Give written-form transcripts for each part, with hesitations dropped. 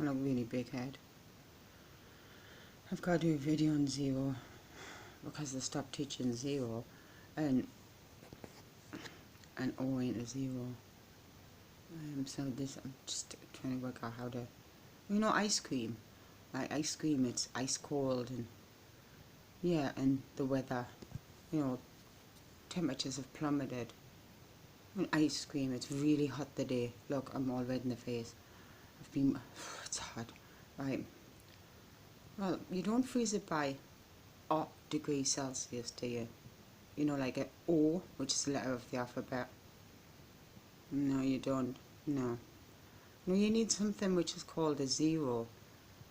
I look really big head. I've got to do a video on zero because they stopped teaching zero and O ain't a zero. So this, I'm just trying to work out how to, ice cream. Like ice cream, it's ice cold and yeah, and the weather, temperatures have plummeted. And ice cream, it's really hot today. Look, I'm all red in the face. It's hot, right? Well, you don't freeze it by 0 degrees Celsius, do you? Like an O, which is the letter of the alphabet. No, you don't. No. No, you need something which is called a zero.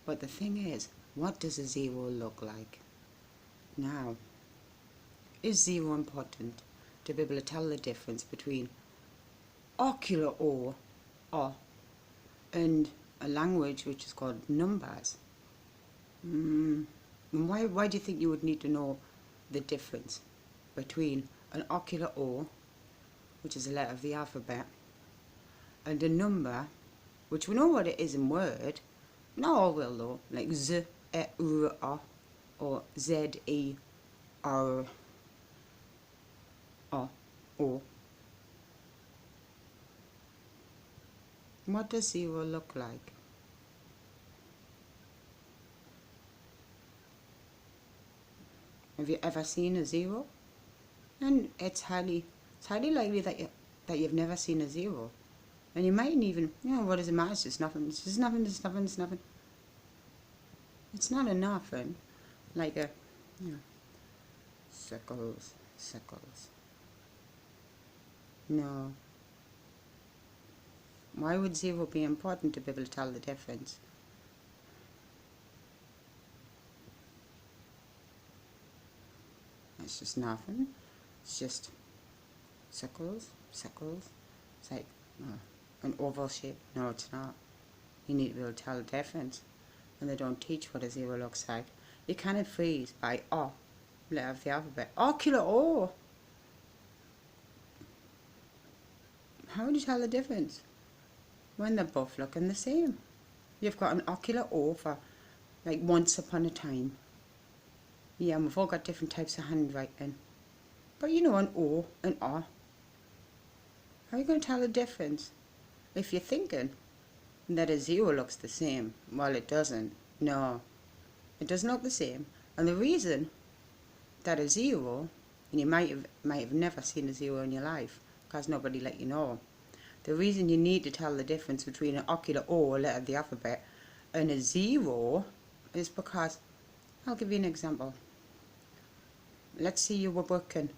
But the thing is, what does a zero look like? Now, is zero important to be able to tell the difference between ocular O, and a language which is called numbers? Why do you think you would need to know the difference between an ocular O, which is a letter of the alphabet, and a number, which we know what it is in word, not all will though, like Z, E, R, O, or Z, E, R, O. What does zero look like? Have you ever seen a zero? And it's highly likely that you've never seen a zero. And you mightn't even, what does it matter? It's just nothing. It's just nothing. It's nothing. It's nothing. It's not a nothing. Like a, circles. No. Why would zero be important to be able to tell the difference? It's just nothing. It's just circles. It's like an oval shape. No, it's not. You need to be able to tell the difference. And they don't teach what a zero looks like. You cannot freeze by O, letter of the alphabet. Ocular O. How would you tell the difference when they're both looking the same? You've got an ocular O for like once upon a time. Yeah, and we've all got different types of handwriting. But an O, an O. How are you going to tell the difference? If you're thinking that a zero looks the same, well, it doesn't. No, it doesn't look the same. And the reason that a zero, and you might have never seen a zero in your life, because nobody let you know. The reason you need to tell the difference between an ocular O, a letter of the alphabet, and a zero is because, I'll give you an example. Let's say you were working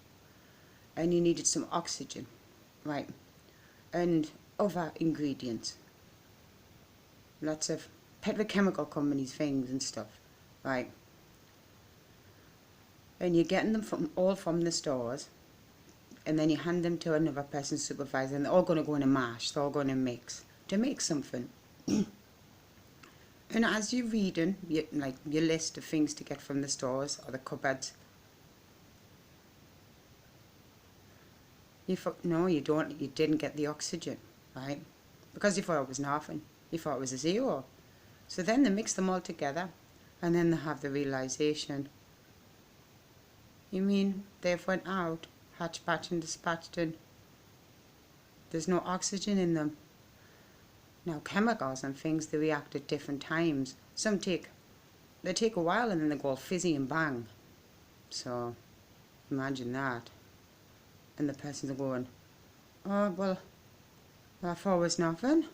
and you needed some oxygen, right? And other ingredients. Lots of petrochemical companies, things and stuff, right? And you're getting them all from the stores, and then you hand them to another person's supervisor, and they're all going to go in a mash, they're all going to mix, to make something. And as you're reading, your list of things to get from the stores or the cupboards, you didn't get the oxygen, right? Because you thought it was nothing. You thought it was a zero. So then they mix them all together, and then they have the realization. You mean they've went out, hatch, and dispatched, and there's no oxygen in them. Now chemicals and things, they react at different times. Some take a while, and then they go all fizzy and bang. So imagine that. And the person's going, oh, well, I thought it was nothing.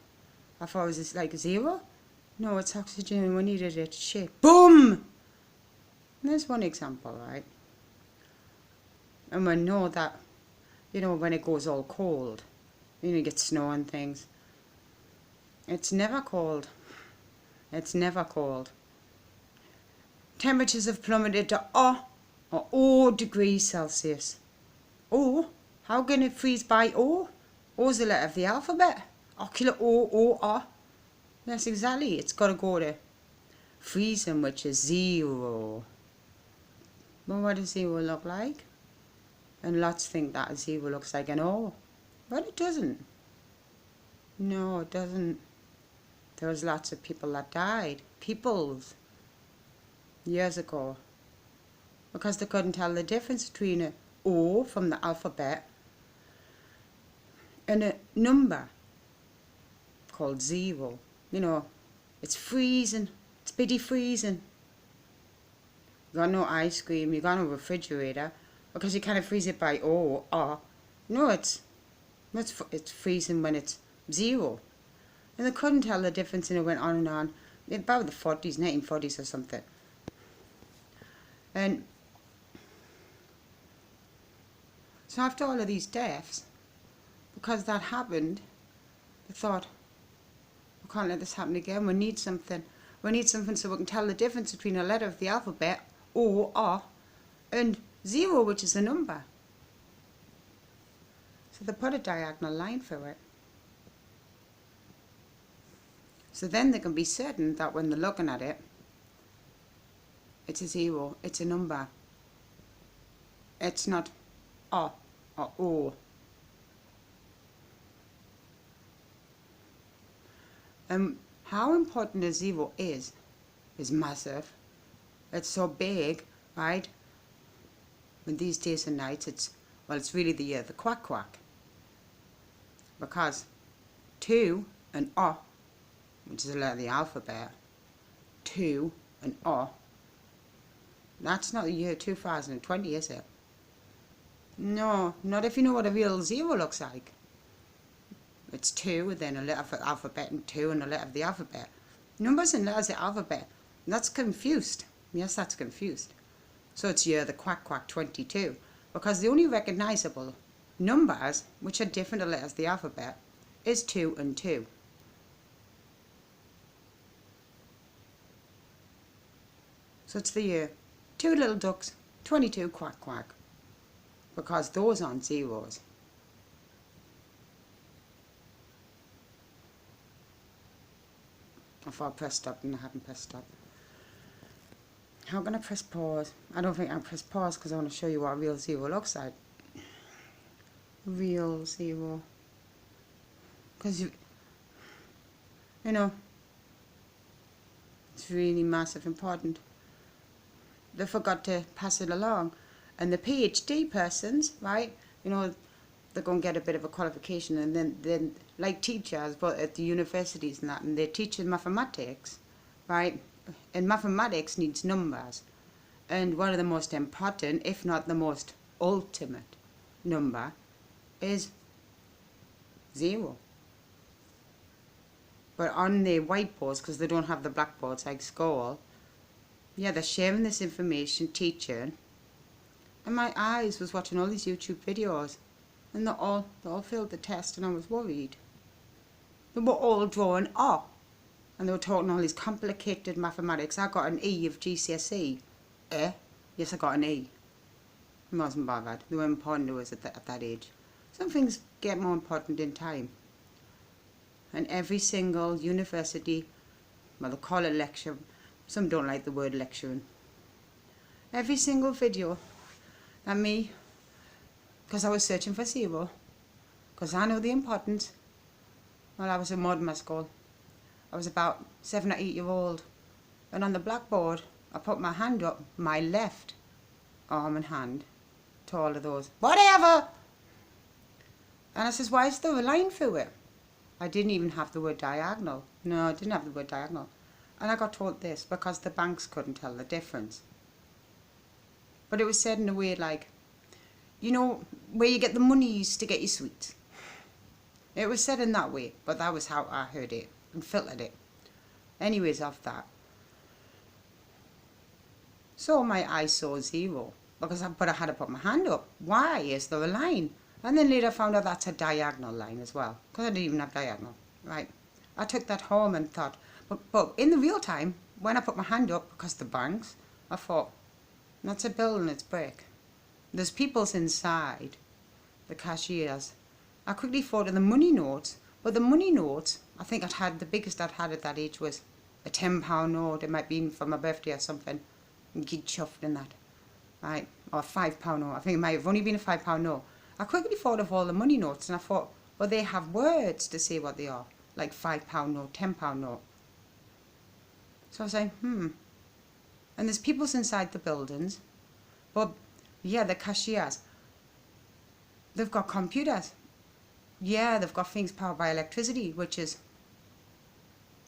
I thought it was just like zero. No, it's oxygen. We needed it. Shit. Boom! And there's one example, right? And we know that, when it goes all cold, you get snow and things. It's never cold. It's never cold. Temperatures have plummeted to 0 degrees Celsius. O? How can it freeze by O? O's the letter of the alphabet. Ocular O. Yes, exactly. It's got to go to freezing, which is zero. Well, what does zero look like? And lots think that a zero looks like an O. But it doesn't. No, it doesn't. there was lots of people that died, years ago, because they couldn't tell the difference between a O from the alphabet and a number called 0. You know, it's freezing. It's bitty freezing. You got no ice cream, you got no refrigerator, because you can't freeze it by O or. No, it's freezing when it's 0. And they couldn't tell the difference, and it went on and on. About the 40s, 1940s or something. And so after all of these deaths, because that happened, they thought, we can't let this happen again. We need something. We need something so we can tell the difference between a letter of the alphabet, O, R, and 0, which is a number. So they put a diagonal line through it. So then they can be certain that when they're looking at it, it's a 0, it's a number. It's not R or O. How important a 0 is massive. It's so big, right? In these days and nights, it's really the year of the quack quack. Because 2 and O, which is a letter of the alphabet, 2 and O, that's not the year 2020, is it? No, not if you know what a real 0 looks like. It's 2 and then a letter of the alphabet and 2 and a letter of the alphabet. Numbers and letters of the alphabet, that's confused. Yes, that's confused. So it's year of the quack quack 22, because the only recognisable numbers, which are different to letters of the alphabet, is 2 and 2. So it's the year 2 little ducks, 22 quack quack, because those aren't zeros. I thought I pressed stop and I haven't pressed stop. How can I press pause? I don't think I can press pause because I want to show you what a real 0 looks like. Real 0. Because you know, it's really massive important. They forgot to pass it along. And the PhD persons, right, you know, they're going to get a bit of a qualification, and then like teachers, but at the universities and that, and they're teaching mathematics, right? And mathematics needs numbers. And one of the most important, if not the most ultimate number, is 0. But on their whiteboards, because they don't have the blackboards like school, yeah, they're sharing this information, teaching. And my eyes was watching all these YouTube videos, and they all failed the test, and I was worried. They were all drawing up, and they were talking all these complicated mathematics. I got an E of GCSE. Yes, I got an E. I wasn't bothered. They were important to us at that age. Some things get more important in time. And every single university, well, they call it lecture. Some don't like the word lecturing. Every single video that me, because I was searching for 0, because I know the importance. Well, I was in Mortimer School. I was about 7 or 8 years old. And on the blackboard, I put my hand up, my left arm and hand, to all of those, whatever! And I says, why is there a line through it? I didn't even have the word diagonal. No, I didn't have the word diagonal. And I got told this, because the banks couldn't tell the difference. But it was said in a way like, you know, where you get the monies to get your sweets. It was said in that way, but that was how I heard it and filtered it. Anyways, of that. So my eyes saw 0, but I had to put my hand up. Why is there a line? And then later I found out that's a diagonal line as well, because I didn't even have diagonal, right? I took that home and thought, but in the real time, when I put my hand up, because the banks, I thought, that's a bill and it's brick. There's people's inside, the cashiers. I quickly thought of the money notes, but the money notes, I think the biggest I'd had at that age was a £10 note. It might be for my birthday or something, and get chuffed in that, right? Or a £5 note. I think it might have only been a £5 note. I quickly thought of all the money notes, and I thought, well, they have words to say what they are, like £5 note, £10 note. So I was like, And there's people inside the buildings, but yeah, the cashiers, they've got computers. Yeah, they've got things powered by electricity, which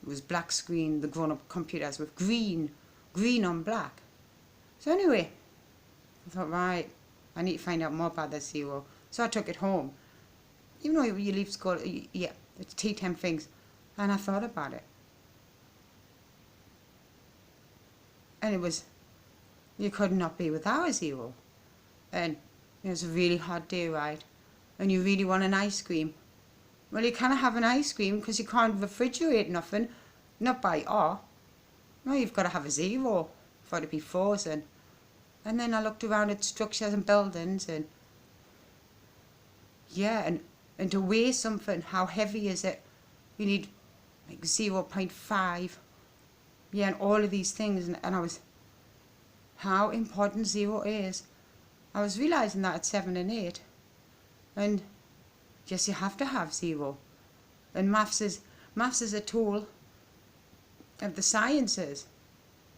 was black screen, the grown-up computers with green on black. So anyway, I thought, right, I need to find out more about this zero. So I took it home. Even though you leave school, yeah, it's tea time things. And I thought about it. And it was, you could not be without a zero. And it was a really hot day, right? And you really want an ice cream. Well, you can't have an ice cream because you can't refrigerate nothing. Not by R. No, you've got to have a zero for it to be frozen. And then I looked around at structures and buildings and yeah, and to weigh something, how heavy is it? You need like 0.5. Yeah, and all of these things. And I was, how important zero is. I was realising that at 7 and 8. And yes, you have to have zero. And maths is a tool of the sciences.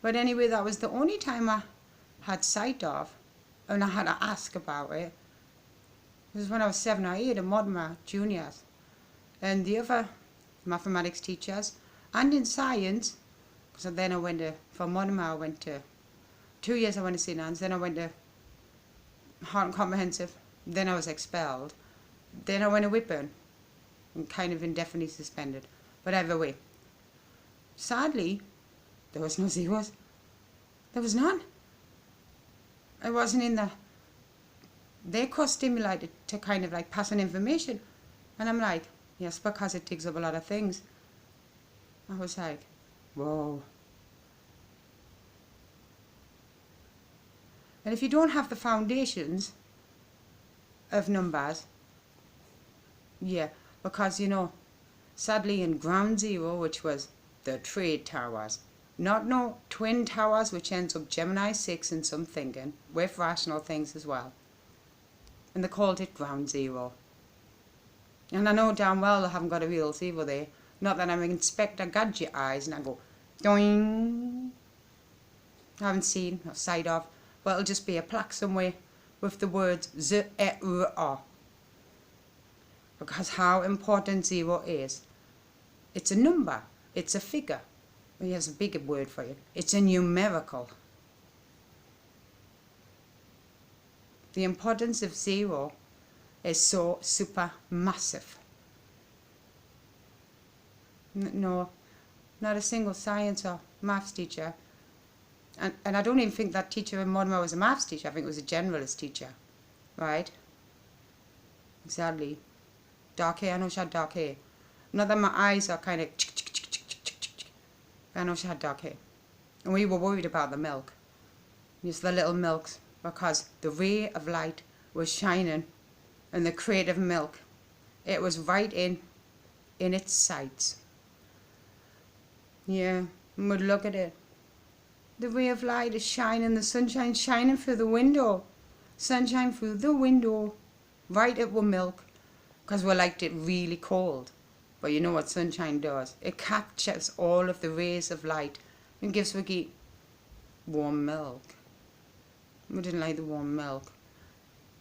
But anyway, that was the only time I had sight of, and I had to ask about it. It was when I was 7 or 8 in Mortimer Juniors. And the other mathematics teachers, and in science, so then I went to, from Mortimer I went to, 2 years I went to St. Anne's, then I went to Heart and Comprehensive, then I was expelled, then I went to Whitburn, and kind of indefinitely suspended. But either way, sadly, there was no zeros. There was none. I wasn't in the, their course stimulated to kind of like pass on information. And I'm like, yes, because it takes up a lot of things. I was like, whoa. And if you don't have the foundations of numbers, yeah, because you know, sadly in ground zero, which was the trade towers, not no twin towers, which ends up Gemini 6 and some thinking, with rational things as well. And they called it ground zero. And I know damn well I haven't got a real zero there. Not that I'm an Inspector Gadget eyes and I go, doing. I haven't seen or sight of, but it'll just be a plaque somewhere with the words Z, E, R, R. Because how important zero is. It's a number. It's a figure. Well, here's a bigger word for you. It's a numerical. The importance of zero is so super massive. No, not a single science or maths teacher. And I don't even think that teacher in Mortimer was a maths teacher. I think it was a generalist teacher. Right? Exactly. Dark hair. I know she had dark hair. Not that my eyes are kind of... I know she had dark hair. And we were worried about the milk. Just the little milks. Because the ray of light was shining in the crate of milk. It was right in its sights. Yeah, and we'd look at it. The ray of light is shining, the sunshine shining through the window. Sunshine through the window. Right at our milk. Because we liked it really cold. But you know what sunshine does? It captures all of the rays of light and gives Wiggy warm milk. We didn't like the warm milk.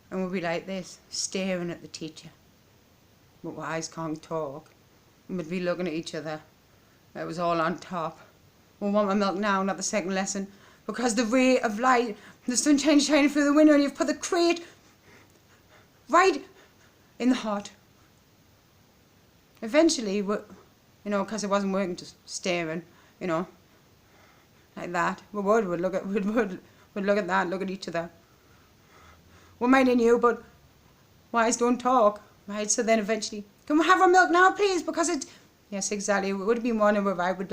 And we'd be like this, staring at the teacher. But our eyes can't talk. And we'd be looking at each other. It was all on top. We want my milk now, not the second lesson. Because the ray of light, the sunshine shining through the window and you've put the crate right in the heart. Eventually, you know, because it wasn't working, just staring, you know, like that. We'd look at that, look at each other. We're minding you, but wise don't talk, right? So then eventually, can we have our milk now, please? Because it's, yes, exactly. It would be morning where I would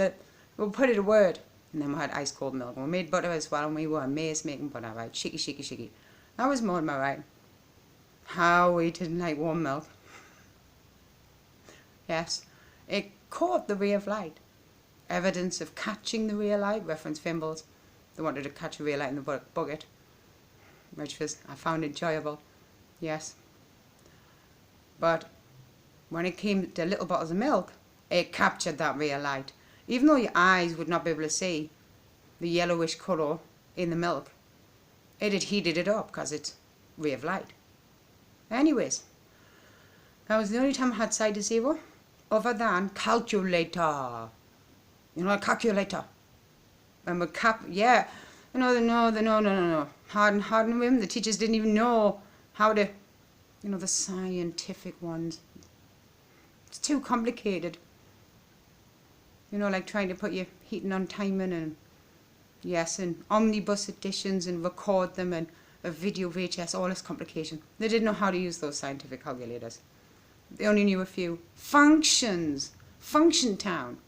put it a word. And then we had ice cold milk. And we made butter as well, and we were amazed making butter, right? Shaky, shaky, shaky. That was Mortimer, right? How we didn't like warm milk. Yes, it caught the ray of light. Evidence of catching the ray of light, reference Fimbles. They wanted to catch a ray of light in the bucket, which was, I found enjoyable, yes. But when it came to little bottles of milk, it captured that ray of light. even though your eyes would not be able to see the yellowish colour in the milk, it had heated it up because it's ray of light. Anyways, that was the only time I had sight of zero, other than calculator. You know, a calculator. And with yeah. No. Hard and women, the teachers didn't even know how to, the scientific ones. It's too complicated. Like trying to put your heating on timing and, yes, and omnibus editions and record them and a video VHS, all this complication. They didn't know how to use those scientific calculators. They only knew a few. Functions. Function town.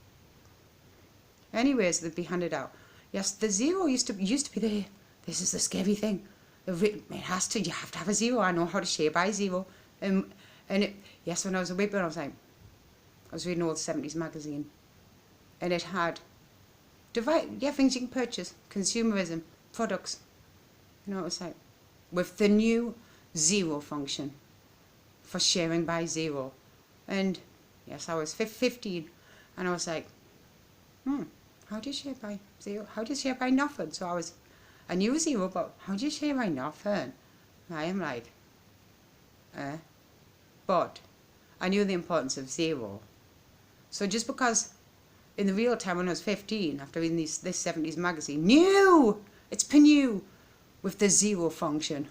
Anyways, they'd be handed out. Yes, the zero used to be there. This is the scary thing. You have to have a zero. I know how to share by zero. Yes, when I was a baby, I was reading all the 70s magazine. And it had things you can purchase, consumerism, products. It was like, with the new zero function for sharing by zero. And yes, I was 15, and I was like, how do you share by zero? How do you share by nothing? So I knew zero, but how do you share by nothing? I am like, But I knew the importance of zero. So just because in the real time when I was 15, after reading this 70s magazine, it's new with the zero function,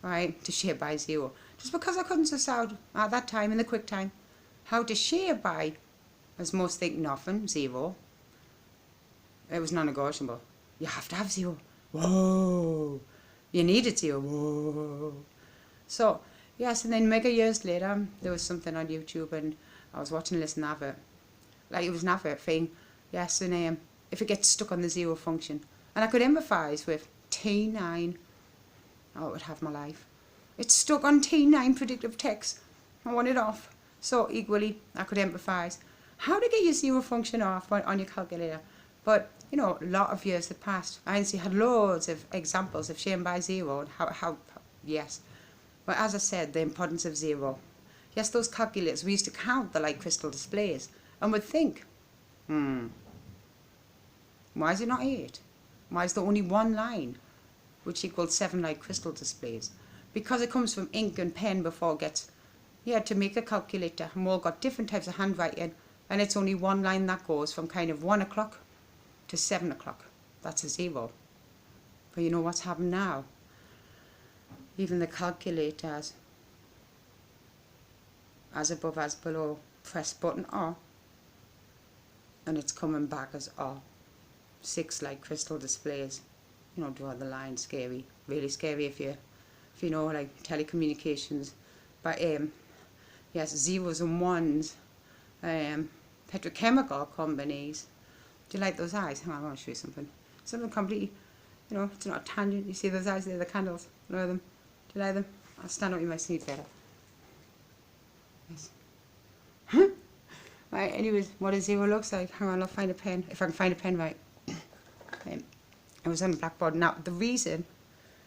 right, to share by zero. Just because I couldn't suss out at that time in the quick time how to share by, as most think, nothing, zero. It was non-negotiable. You have to have zero. Whoa. You needed zero. Whoa. So, yes, and then mega years later, there was something on YouTube and I was watching this advert. Like, it was an advert thing. Yes, and if it gets stuck on the zero function. And I could empathise with T9. Oh, it would have my life. It's stuck on T9 predictive text. I want it off. So, equally, I could empathise. How to get your zero function off on your calculator. But, a lot of years had passed. I had loads of examples of sharing by zero. Yes. But as I said, the importance of zero. Yes, those calculators, we used to count the light crystal displays and would think, why is it not 8? Why is there only one line, which equals 7 light crystal displays? Because it comes from ink and pen before it gets, to make a calculator. And we've all got different types of handwriting, and it's only one line that goes from kind of 1 o'clock to 7 o'clock. That's a zero. But you know what's happened now? Even the calculators, as above, as below, press button R, and it's coming back as R. 6 light crystal displays. Draw the line, scary, really scary if you know, like telecommunications. But yes, zeros and ones, petrochemical companies. Do you like those eyes? Hang on, I want to show you something. Something completely, it's not a tangent. You see those eyes there, the candles? Look at them. Do you like them? I'll stand up, you might see it better. Yes. Right, anyways, what a zero looks like. Hang on, I'll find a pen. If I can find a pen, right. It was on the blackboard. Now, the reason,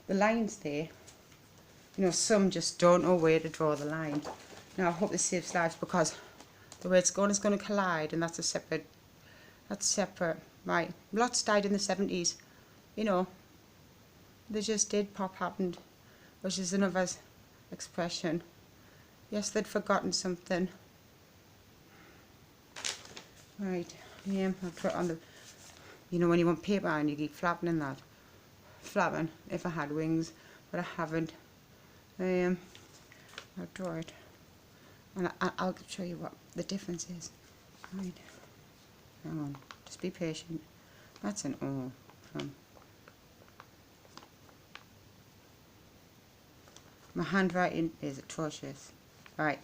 the lines there, some just don't know where to draw the line. Now, I hope this saves lives because the way it's going is going to collide, and that's separate. Right, lots died in the 70s. They just did. Pop happened, which is another expression. Yes, they'd forgotten something. Right, I'll put it on the, when you want paper and you keep flapping in that. Flapping, if I had wings, but I haven't. I'll draw it. And I'll show you what the difference is. Right. Hang on, just be patient. That's an O from. My handwriting is atrocious. Right.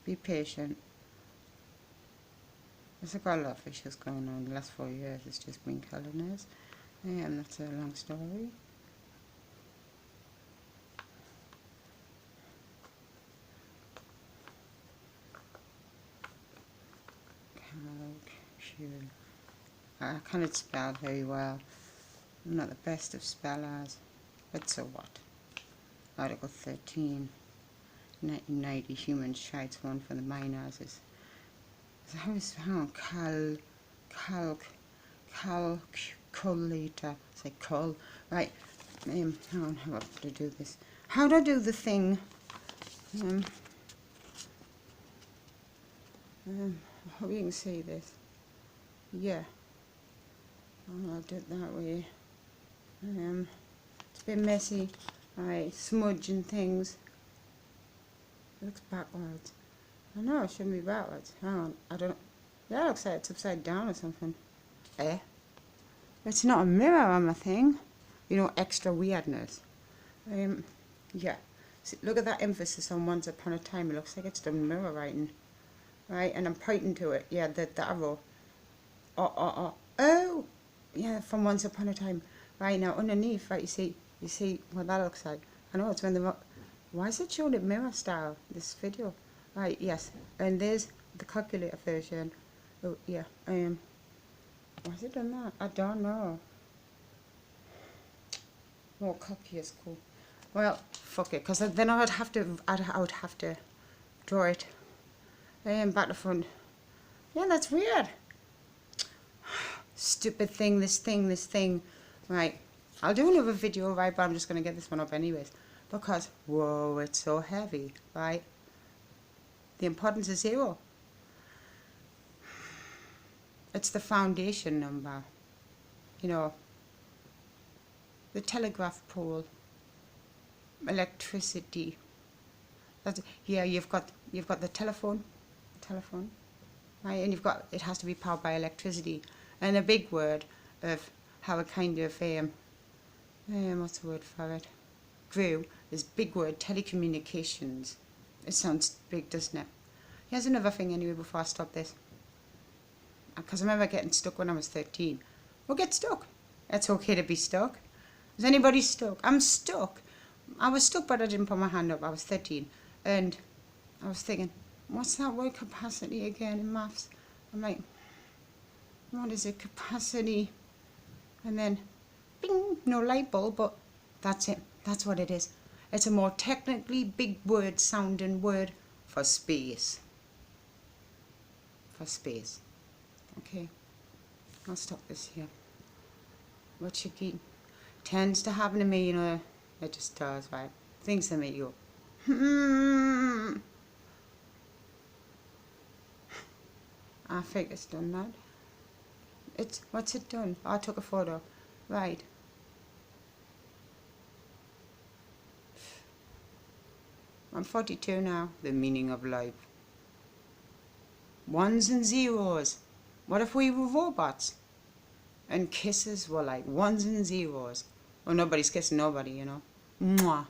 Be patient. I've got a lot of issues going on the last 4 years. It's just been colourness. And that's a long story. I cannot spell very well. I'm not the best of spellers, but so what? Article 13, 1990, human rights one for the minors is how is found calculator. Say call right. Hang on, how to do this? How do I do the thing? I hope you can see this. Yeah. I'll do it that way. It's a bit messy. Alright, smudge and things. It looks backwards. I know it shouldn't be backwards. Hang on, I don't. Yeah, it looks like it's upside down or something. It's not a mirror on my thing. You know, extra weirdness. Yeah. See, look at that emphasis on once upon a time. It looks like it's done mirror writing. Right, and I'm pointing to it. Yeah, the arrow. Oh! Yeah, from once upon a time. Right, now underneath, right, you see what that looks like. I know, it's when the... Why is it showing it mirror style, this video? Right, yes. And there's the calculator version. Oh, yeah. Why has it done that? I don't know. More copy is cool. Well, fuck it, because then I would have to draw it. Back to front. Yeah, that's weird. Stupid thing, this thing. Right, I'll do another video, right, but I'm just going to get this one up anyways. Because, whoa, it's so heavy, right? The importance is 0. It's the foundation number. You know, the telegraph pole, electricity. That's, yeah, you've got the telephone, right, and it has to be powered by electricity. And a big word of how it kind of what's the word for it? Grew is big word telecommunications. It sounds big, doesn't it? Here's another thing anyway before I stop this. Because I remember getting stuck when I was 13. Well, get stuck. It's okay to be stuck. Is anybody stuck? I'm stuck. I was stuck, but I didn't put my hand up. I was 13. And I was thinking, what's that word capacity again in maths? I'm like, what is it, capacity? And then, bing, no light bulb, but that's it. That's what it is. It's a more technically big word sounding word for space. For space. Okay, I'll stop this here. What you keep tends to happen to me, you know, it just does, right? Things that make you go, I think it's done that. What's it done? I took a photo. Right. I'm 42 now. The meaning of life. Ones and zeros. What if we were robots? And kisses were like ones and zeros. Well, nobody's kissing nobody, you know. Mwah.